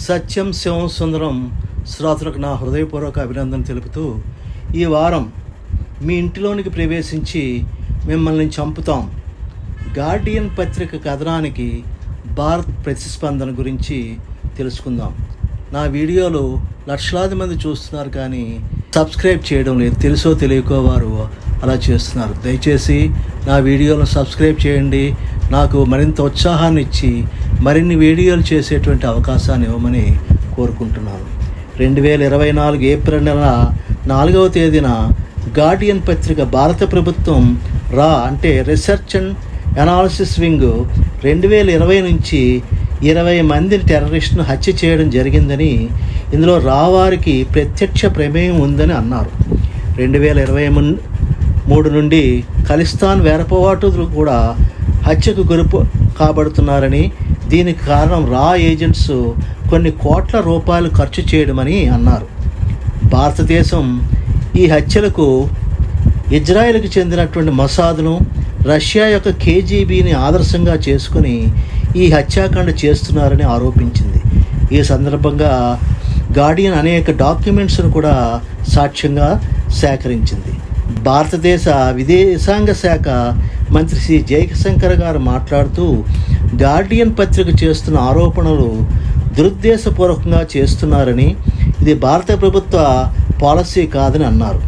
సత్యం శివం సుందరం శ్రోతలకు నా హృదయపూర్వక అభినందన తెలుపుతూ, ఈ వారం మీ ఇంటిలోనికి ప్రవేశించి మిమ్మల్ని చంపుతాం గార్డియన్ పత్రిక కథనానికి భారత్ ప్రతిస్పందన గురించి తెలుసుకుందాం. నా వీడియోలు లక్షలాది మంది చూస్తున్నారు, కానీ సబ్స్క్రైబ్ చేయడం లేదు. తెలుసో తెలియకో వారు అలా చేస్తున్నారు. దయచేసి నా వీడియోలను సబ్స్క్రైబ్ చేయండి. నాకు మరింత ఉత్సాహాన్ని ఇచ్చి మరిన్ని వీడియోలు చేసేటువంటి అవకాశాన్ని ఇవ్వమని కోరుకుంటున్నాను. 2024 ఏప్రిల్ నెల 4వ తేదీన గార్డియన్ పత్రిక భారత ప్రభుత్వం అంటే రీసెర్చ్ అండ్ అనాలిసిస్ వింగ్ 2020 నుంచి 20 మందిని టెర్రరిస్టును హత్య చేయడం జరిగిందని, ఇందులో వారికి ప్రత్యక్ష ప్రమేయం ఉందని అన్నారు. 2023 నుండి ఖలిస్తాన్ వేరపోవాటులు కూడా హత్యకు గురి కాబడుతున్నారని, దీనికి కారణం ఏజెంట్స్ కొన్ని కోట్ల రూపాయలు ఖర్చు చేయడమని అన్నారు. భారతదేశం ఈ హత్యలకు ఇజ్రాయెల్కి చెందినటువంటి మొసాద్ను, రష్యా యొక్క KGBని ఆదర్శంగా చేసుకుని ఈ హత్యాకాండ చేస్తున్నారని ఆరోపించింది. ఈ సందర్భంగా గార్డియన్ అనేక డాక్యుమెంట్స్ను కూడా సాక్ష్యంగా సేకరించింది. భారతదేశ విదేశాంగ శాఖ మంత్రి శ్రీ జయశంకర్ గారు మాట్లాడుతూ, గార్డియన్ పత్రిక చేస్తున్న ఆరోపణలు దురుద్దేశపూర్వకంగా చేస్తున్నారని, ఇది భారత ప్రభుత్వ పాలసీ కాదని అన్నారు.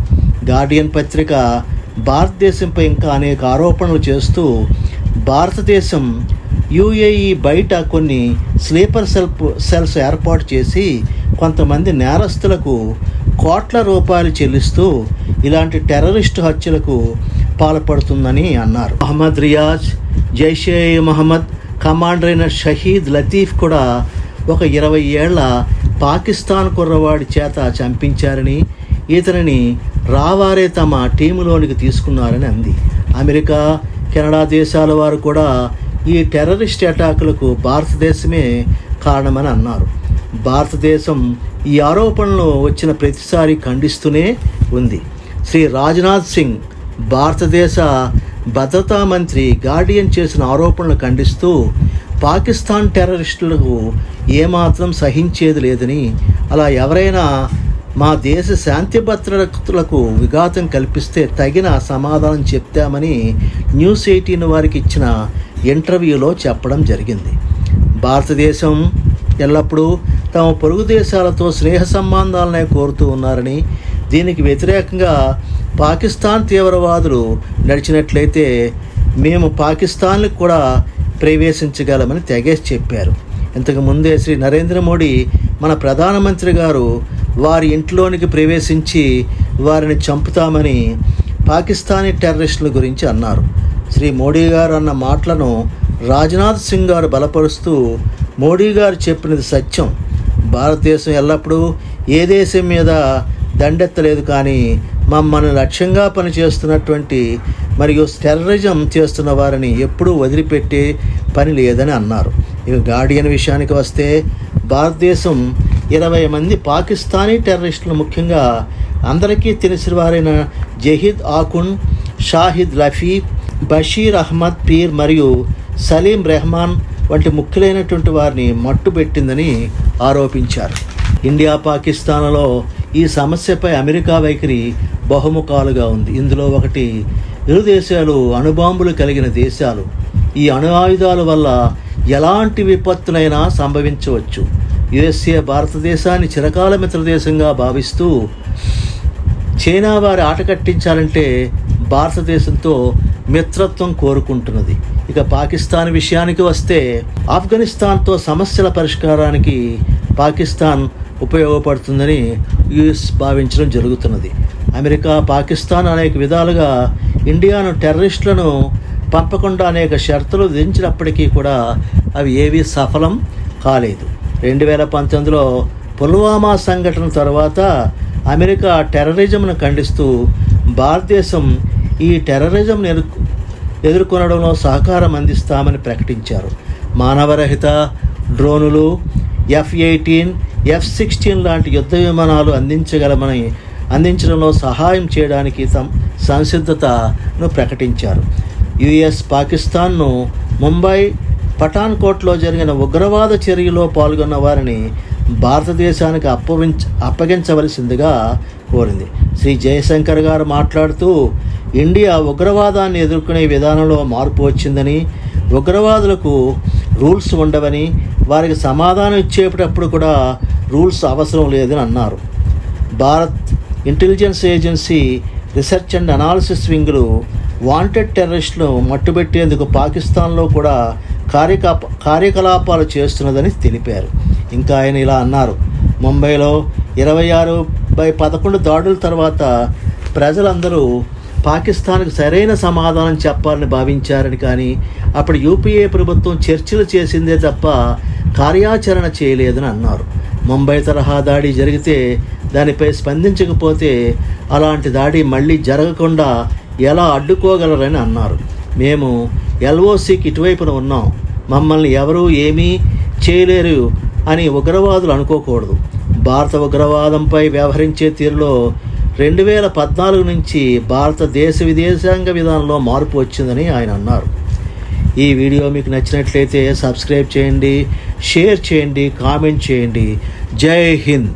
గార్డియన్ పత్రిక భారతదేశంపై ఇంకా అనేక ఆరోపణలు చేస్తూ, భారతదేశం UAE బయట కొన్ని స్లీపర్ సెల్స్ ఏర్పాటు చేసి కొంతమంది నేరస్తులకు కోట్ల రూపాయలు చెల్లిస్తూ ఇలాంటి టెర్రరిస్టు హత్యలకు పాల్పడుతుందని అన్నారు. మహమ్మద్ రియాజ్, జైషే మహమ్మద్ కమాండర్ అయిన షహీద్ లతీఫ్ కూడా ఒక 20 ఏళ్ల పాకిస్తాన్ కుర్రవాడి చేత చంపించారని, ఇతనిని రావారే తమ టీములోనికి తీసుకున్నారని అంది. అమెరికా, కెనడా దేశాల వారు కూడా ఈ టెర్రరిస్ట్ అటాకులకు భారతదేశమే కారణమని అన్నారు. భారతదేశం ఈ ఆరోపణలు వచ్చిన ప్రతిసారి ఖండిస్తూనే ఉంది. శ్రీ రాజ్నాథ్ సింగ్, భారతదేశ భద్రతా మంత్రి, గార్డియన్ చేసిన ఆరోపణలు ఖండిస్తూ, పాకిస్తాన్ టెర్రరిస్టులకు ఏమాత్రం సహించేది లేదని, అలా ఎవరైనా మా దేశ శాంతి భద్రతలకు విఘాతం కల్పిస్తే తగిన సమాధానం చెప్తామని న్యూస్ 18 వారికి ఇచ్చిన ఇంటర్వ్యూలో చెప్పడం జరిగింది. భారతదేశం ఎల్లప్పుడూ తమ పొరుగు దేశాలతో స్నేహ సంబంధాలనే కోరుతూ ఉన్నారని, దీనికి వ్యతిరేకంగా పాకిస్తాన్ తీవ్రవాదులు నడిచినట్లయితే మేము పాకిస్తాన్కి కూడా ప్రవేశించగలమని తెగేసి చెప్పారు. ఇంతకు ముందే శ్రీ నరేంద్ర మోడీ, మన ప్రధానమంత్రి గారు వారి ఇంట్లోనికి ప్రవేశించి వారిని చంపుతామని పాకిస్తానీ టెర్రరిస్టుల గురించి అన్నారు. శ్రీ మోడీ గారు అన్న మాటలను రాజ్నాథ్ సింగ్ గారు బలపరుస్తూ, మోడీ గారు చెప్పినది సత్యం. భారతదేశం ఎల్లప్పుడూ ఏ దేశం మీద దండెత్తలేదు, కానీ మమ్మల్ని లక్ష్యంగా పనిచేస్తున్నటువంటి మరియు టెర్రరిజం చేస్తున్న వారిని ఎప్పుడూ వదిలిపెట్టే పని లేదని అన్నారు. ఇక గార్డియన్ విషయానికి వస్తే, భారతదేశం 20 మంది పాకిస్తానీ టెర్రరిస్టులు, ముఖ్యంగా అందరికీ తెలిసిన వారైన జహీద్ ఆకున్, షాహిద్ లఫీఫ్, బషీర్ అహ్మద్ పీర్ మరియు సలీం రెహమాన్ వంటి ముఖ్యులైనటువంటి వారిని మట్టుబెట్టిందని ఆరోపించారు. ఇండియా పాకిస్తాన్లలో ఈ సమస్యపై అమెరికా వైఖరి బహుముఖాలుగా ఉంది. ఇందులో ఒకటి, ఇరు దేశాలు అణుబాంబులు కలిగిన దేశాలు. ఈ అణు ఆయుధాల వల్ల ఎలాంటి విపత్తులైనా సంభవించవచ్చు. USA భారతదేశాన్ని చిరకాల మిత్రదేశంగా భావిస్తూ, చైనా వారి ఆట కట్టించాలంటే భారతదేశంతో మిత్రత్వం కోరుకుంటున్నది. ఇక పాకిస్తాన్ విషయానికి వస్తే, ఆఫ్ఘనిస్తాన్తో సమస్యల పరిష్కారానికి పాకిస్తాన్ ఉపయోగపడుతుందని US భావించడం జరుగుతున్నది. అమెరికా, పాకిస్తాన్ అనేక విధాలుగా ఇండియాను టెర్రరిస్టులను పంపకుండా అనేక షరతులు విధించినప్పటికీ కూడా అవి ఏవీ సఫలం కాలేదు. 2019లో పుల్వామా సంఘటన తర్వాత అమెరికా టెర్రరిజంను ఖండిస్తూ, భారతదేశం ఈ టెర్రరిజంను ఎదుర్కొనడంలో సహకారం అందిస్తామని ప్రకటించారు. మానవరహిత డ్రోనులు, F-18, F-16 లాంటి యుద్ధ విమానాలు అందించడంలో సహాయం చేయడానికి సంసిద్ధతను ప్రకటించారు. US పాకిస్తాన్ను ముంబై పఠాన్కోట్లో జరిగిన ఉగ్రవాద చర్యలో పాల్గొన్న వారిని భారతదేశానికి అప్పగించవలసిందిగా కోరింది. శ్రీ జయశంకర్ గారు మాట్లాడుతూ, ఇండియా ఉగ్రవాదాన్ని ఎదుర్కొనే విధానంలో మార్పు వచ్చిందని, ఉగ్రవాదులకు రూల్స్ ఉండవని, వారికి సమాధానం ఇచ్చేటప్పుడు కూడా రూల్స్ అవసరం లేదని అన్నారు. Bharat intelligence agency research and analysis వింగులు వాంటెడ్ టెర్రరిస్టులను మట్టుబెట్టేందుకు పాకిస్తాన్లో కూడా కార్యకలాపాలు చేస్తున్నదని తెలిపారు. ఇంకా ఆయన ఇలా అన్నారు, ముంబైలో 26/11 దాడుల తర్వాత ప్రజలందరూ పాకిస్తాన్కు సరైన సమాధానం చెప్పాలని భావించారని, కానీ అప్పుడు యూపీఏ ప్రభుత్వం చర్చలు చేసిందే తప్ప కార్యాచరణ చేయలేదని అన్నారు. ముంబై తరహా దాడి జరిగితే దానిపై స్పందించకపోతే అలాంటి దాడి మళ్ళీ జరగకుండా ఎలా అడ్డుకోగలరని అన్నారు. మేము ఎల్ఓసికి ఇటువైపున ఉన్నాం, మమ్మల్ని ఎవరూ ఏమీ చేయలేరు అని ఉగ్రవాదులు అనుకోకూడదు. భారత ఉగ్రవాదంపై వ్యవహరించే తీరులో 2014 నుంచి భారతదేశ విదేశాంగ విధానంలో మార్పు వచ్చిందని ఆయన అన్నారు. ఈ వీడియో మీకు నచ్చినట్లయితే సబ్స్క్రైబ్ చేయండి, షేర్ చేయండి, కామెంట్ చేయండి. జై హింద్.